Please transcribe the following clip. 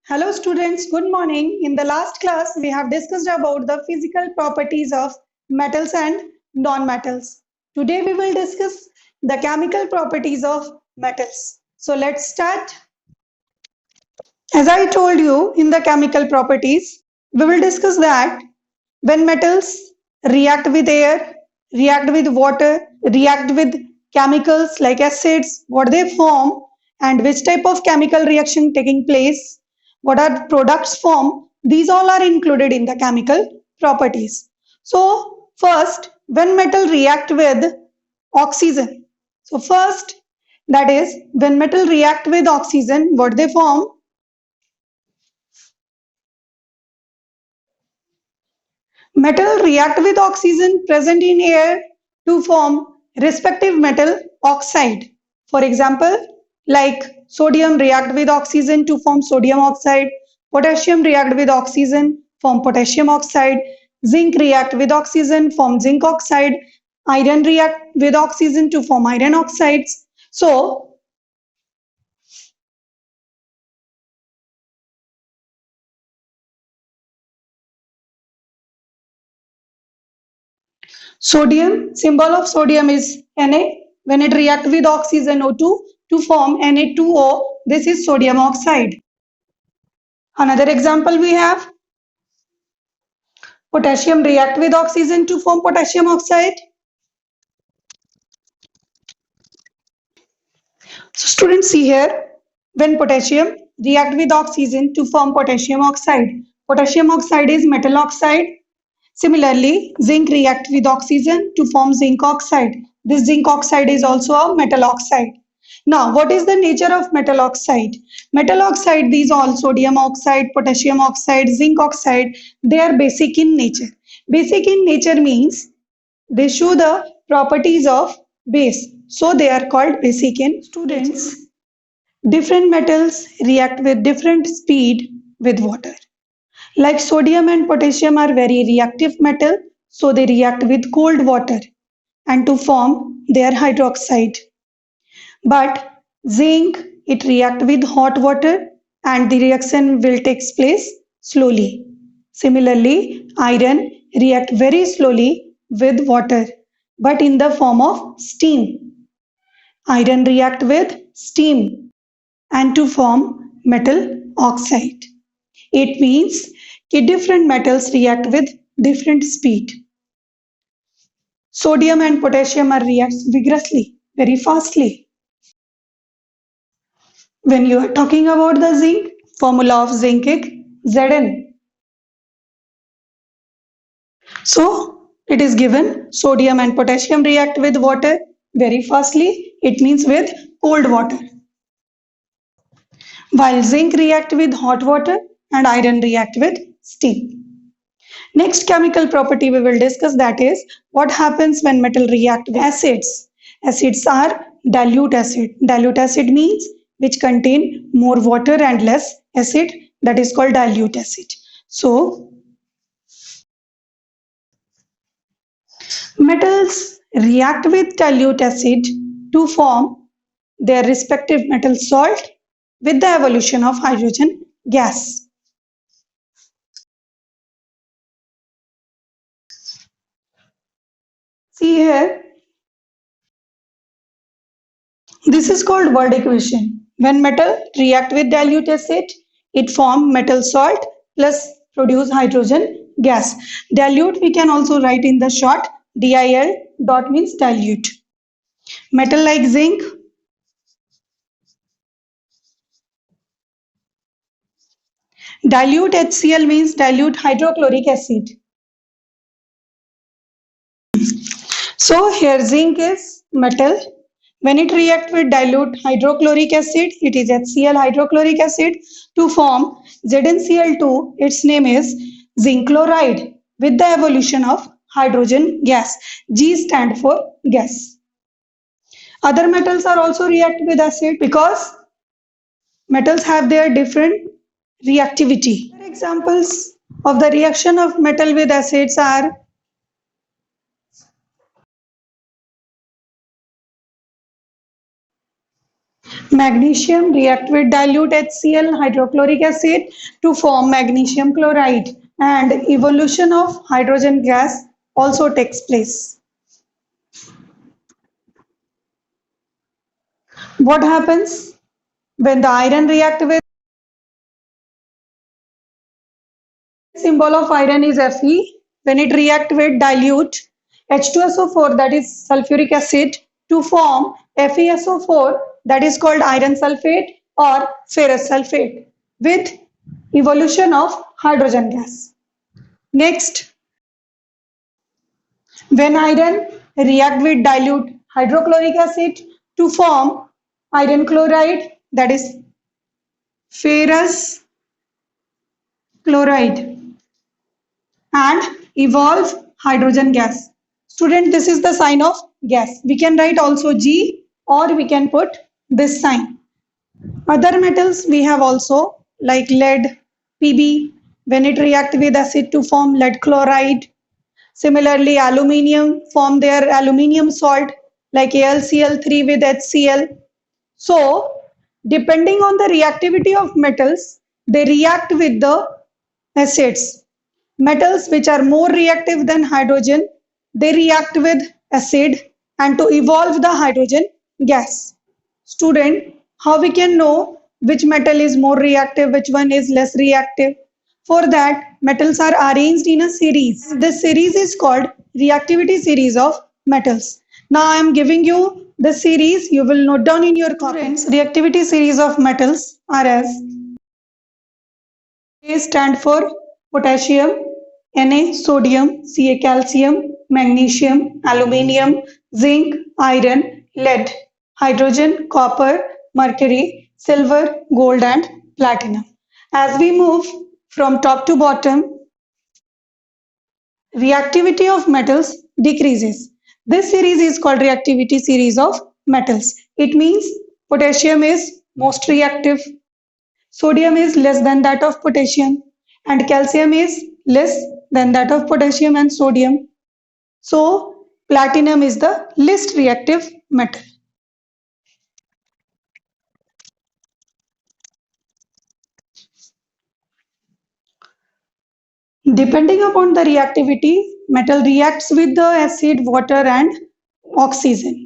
Hello students, good morning. In the last class, we have discussed about the physical properties of metals and non-metals. Today we will discuss the chemical properties of metals. So let's start. As I told you in the chemical properties, we will discuss that when metals react with air, react with water, react with chemicals like acids, what they form and which type of chemical reaction taking place, what are products formed, these all are included in the chemical properties. So first, when metal react with oxygen. So first, that is when metal react with oxygen, what they form? Metal react with oxygen present in air to form respective metal oxide. For example, like sodium react with oxygen to form sodium oxide, potassium react with oxygen form potassium oxide, zinc react with oxygen form zinc oxide, iron react with oxygen to form iron oxides. So sodium, symbol of sodium is Na. When it reacts with oxygen O2 to form Na2O, this is sodium oxide. Another example we have potassium react with oxygen to form potassium oxide. So students see here, when potassium react with oxygen to form potassium oxide. Potassium oxide is metal oxide. Similarly, zinc react with oxygen to form zinc oxide. This zinc oxide is also a metal oxide. Now, what is the nature of metal oxide? Metal oxide, these all sodium oxide, potassium oxide, zinc oxide, they are basic in nature. Basic in nature means they show the properties of base. So they are called basic in students. Different metals react with different speed with water. Like sodium and potassium are very reactive metal, so they react with cold water and to form their hydroxide. But zinc, it react with hot water and the reaction will take place slowly. Similarly, iron react very slowly with water, but in the form of steam. Iron react with steam and to form metal oxide. It means that different metals react with different speed. Sodium and potassium are reacts vigorously, very fastly. When you are talking about the zinc, formula of zinc is Zn. So it is given sodium and potassium react with water very fastly. It means with cold water. While zinc react with hot water and iron react with steam. Next chemical property we will discuss, that is what happens when metal react with acids. Acids are dilute acid. Dilute acid means which contain more water and less acid, that is called dilute acid. So metals react with dilute acid to form their respective metal salt with the evolution of hydrogen gas. See here, this is called word equation. When metal react with dilute acid, it form metal salt plus produce hydrogen gas. Dilute we can also write in the short DIL, dot means dilute. Metal like zinc, dilute HCl means dilute hydrochloric acid. So here zinc is metal. When it reacts with dilute hydrochloric acid, it is HCl hydrochloric acid to form ZnCl2. Its name is zinc chloride with the evolution of hydrogen gas. G stand for gas. Other metals are also react with acid because metals have their different reactivity. Examples of the reaction of metal with acids are Magnesium react with dilute HCl hydrochloric acid to form magnesium chloride, and evolution of hydrogen gas also takes place. What happens when the iron react with symbol of iron is Fe? When it react with dilute H2SO4, that is sulfuric acid, to form FeSO4, that is called iron sulfate or ferrous sulfate, with evolution of hydrogen gas. Next, when iron react with dilute hydrochloric acid to form iron chloride, that is ferrous chloride, and evolve hydrogen gas. Student, this is the sign of gas. We can write also G, or we can put this sign. Other metals we have also like lead, Pb, when it react with acid to form lead chloride. Similarly, aluminium form their aluminium salt like AlCl3 with HCl. So, depending on the reactivity of metals, they react with the acids. Metals which are more reactive than hydrogen, they react with acid and to evolve the hydrogen gas. Student, how we can know which metal is more reactive, which one is less reactive? For that, metals are arranged in a series. This series is called reactivity series of metals. Now I am giving you the series. You will note down in your comments. Reactivity series of metals are as A stand for potassium, Na sodium, Ca calcium, magnesium, aluminium, zinc, iron, lead, hydrogen, copper, mercury, silver, gold and platinum. As we move from top to bottom, reactivity of metals decreases. This series is called reactivity series of metals. It means potassium is most reactive, sodium is less than that of potassium, and calcium is less than that of potassium and sodium. So, platinum is the least reactive metal. Depending upon the reactivity, metal reacts with the acid, water, and oxygen.